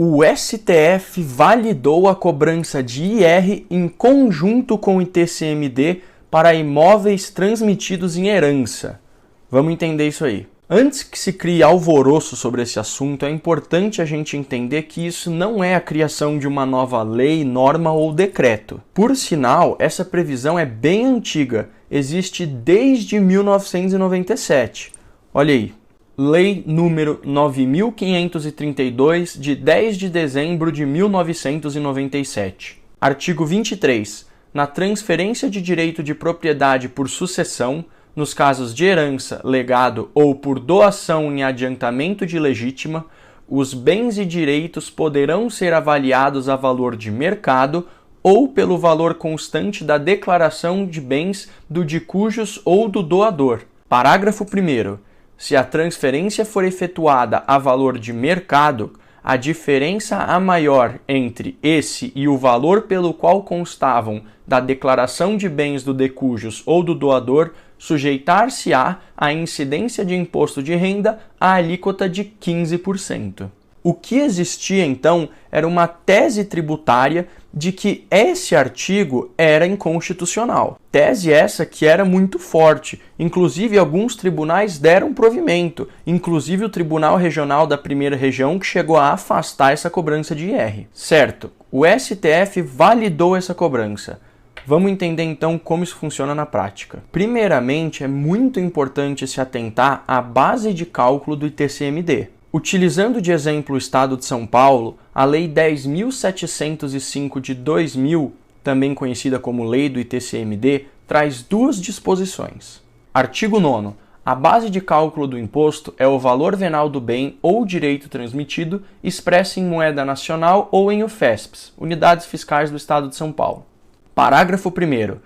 O STF validou a cobrança de IR em conjunto com o ITCMD para imóveis transmitidos em herança. Vamos entender isso aí. Antes que se crie alvoroço sobre esse assunto, é importante a gente entender que isso não é a criação de uma nova lei, norma ou decreto. Por sinal, essa previsão é bem antiga, existe desde 1997. Olha aí. Lei número 9.532, de 10 de dezembro de 1997. Artigo 23. Na transferência de direito de propriedade por sucessão, nos casos de herança, legado ou por doação em adiantamento de legítima, os bens e direitos poderão ser avaliados a valor de mercado ou pelo valor constante da declaração de bens do de cujos ou do doador. Parágrafo 1º. Se a transferência for efetuada a valor de mercado, a diferença a maior entre esse e o valor pelo qual constavam da declaração de bens do de cujos ou do doador sujeitar-se-á à incidência de imposto de renda à alíquota de 15%. O que existia, então, era uma tese tributária de que esse artigo era inconstitucional. Tese essa que era muito forte. Inclusive, alguns tribunais deram provimento, inclusive o Tribunal Regional da Primeira Região, que chegou a afastar essa cobrança de IR. Certo, o STF validou essa cobrança. Vamos entender então como isso funciona na prática. Primeiramente, é muito importante se atentar à base de cálculo do ITCMD. Utilizando de exemplo o Estado de São Paulo, a Lei 10.705 de 2000, também conhecida como Lei do ITCMD, traz duas disposições. Artigo 9º. A base de cálculo do imposto é o valor venal do bem ou direito transmitido expresso em moeda nacional ou em UFESPs, Unidades Fiscais do Estado de São Paulo. Parágrafo 1º.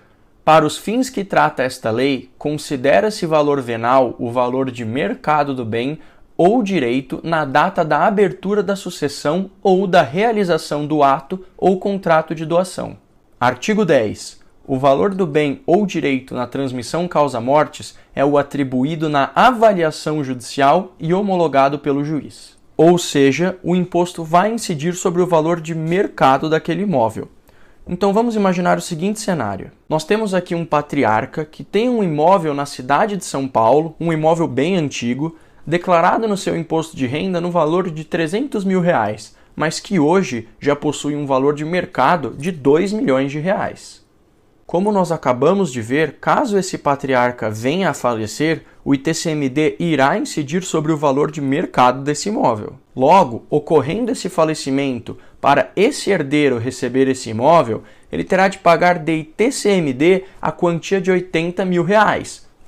Para os fins que trata esta lei, considera-se valor venal o valor de mercado do bem ou direito na data da abertura da sucessão ou da realização do ato ou contrato de doação. Artigo 10. O valor do bem ou direito na transmissão causa-mortis é o atribuído na avaliação judicial e homologado pelo juiz. Ou seja, o imposto vai incidir sobre o valor de mercado daquele imóvel. Então vamos imaginar o seguinte cenário. Nós temos aqui um patriarca que tem um imóvel na cidade de São Paulo, um imóvel bem antigo, declarado no seu imposto de renda no valor de R$300 mil, mas que hoje já possui um valor de mercado de R$2 milhões. Como nós acabamos de ver, caso esse patriarca venha a falecer, o ITCMD irá incidir sobre o valor de mercado desse imóvel. Logo, ocorrendo esse falecimento, para esse herdeiro receber esse imóvel, ele terá de pagar de ITCMD a quantia de R$80 mil,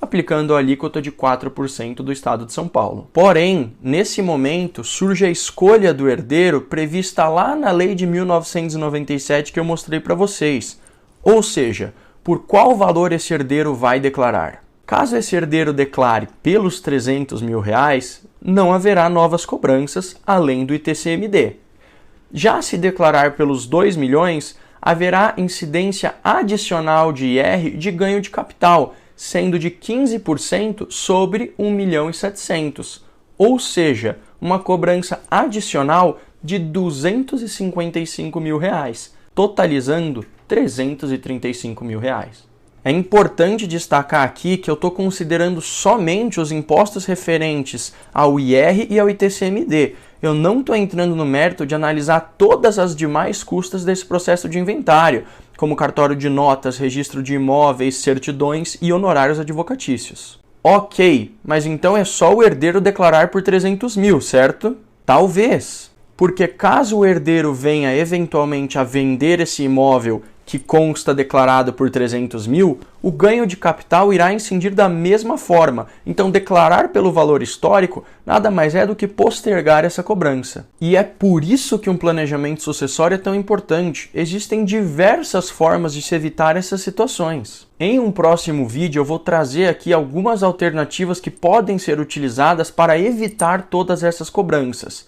aplicando a alíquota de 4% do Estado de São Paulo. Porém, nesse momento, surge a escolha do herdeiro prevista lá na Lei de 1997 que eu mostrei para vocês. Ou seja, por qual valor esse herdeiro vai declarar? Caso esse herdeiro declare pelos R$300 mil, não haverá novas cobranças além do ITCMD. Já se declarar pelos R$2 milhões, haverá incidência adicional de IR de ganho de capital, sendo de 15% sobre R$1.700.000, ou seja, uma cobrança adicional de R$255 mil, totalizando R$335 mil. É importante destacar aqui que eu estou considerando somente os impostos referentes ao IR e ao ITCMD. Eu não estou entrando no mérito de analisar todas as demais custas desse processo de inventário, como cartório de notas, registro de imóveis, certidões e honorários advocatícios. Ok, mas então é só o herdeiro declarar por R$300 mil, certo? Talvez, porque caso o herdeiro venha eventualmente a vender esse imóvel que consta declarado por R$300 mil, o ganho de capital irá incidir da mesma forma. Então, declarar pelo valor histórico nada mais é do que postergar essa cobrança. E é por isso que um planejamento sucessório é tão importante. Existem diversas formas de se evitar essas situações. Em um próximo vídeo, eu vou trazer aqui algumas alternativas que podem ser utilizadas para evitar todas essas cobranças.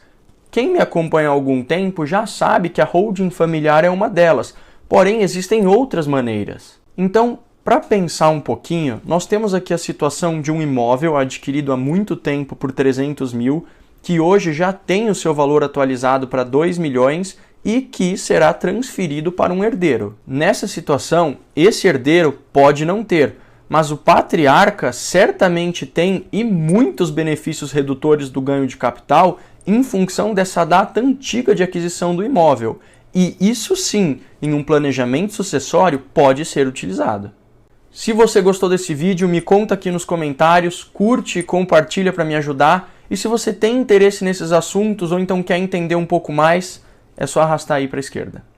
Quem me acompanha há algum tempo já sabe que a holding familiar é uma delas. Porém, existem outras maneiras. Então, para pensar um pouquinho, nós temos aqui a situação de um imóvel adquirido há muito tempo por R$300 mil, que hoje já tem o seu valor atualizado para 2 milhões e que será transferido para um herdeiro. Nessa situação, esse herdeiro pode não ter, mas o patriarca certamente tem e muitos benefícios redutores do ganho de capital em função dessa data antiga de aquisição do imóvel. E isso sim, em um planejamento sucessório, pode ser utilizado. Se você gostou desse vídeo, me conta aqui nos comentários, curte e compartilha para me ajudar. E se você tem interesse nesses assuntos ou então quer entender um pouco mais, é só arrastar aí para a esquerda.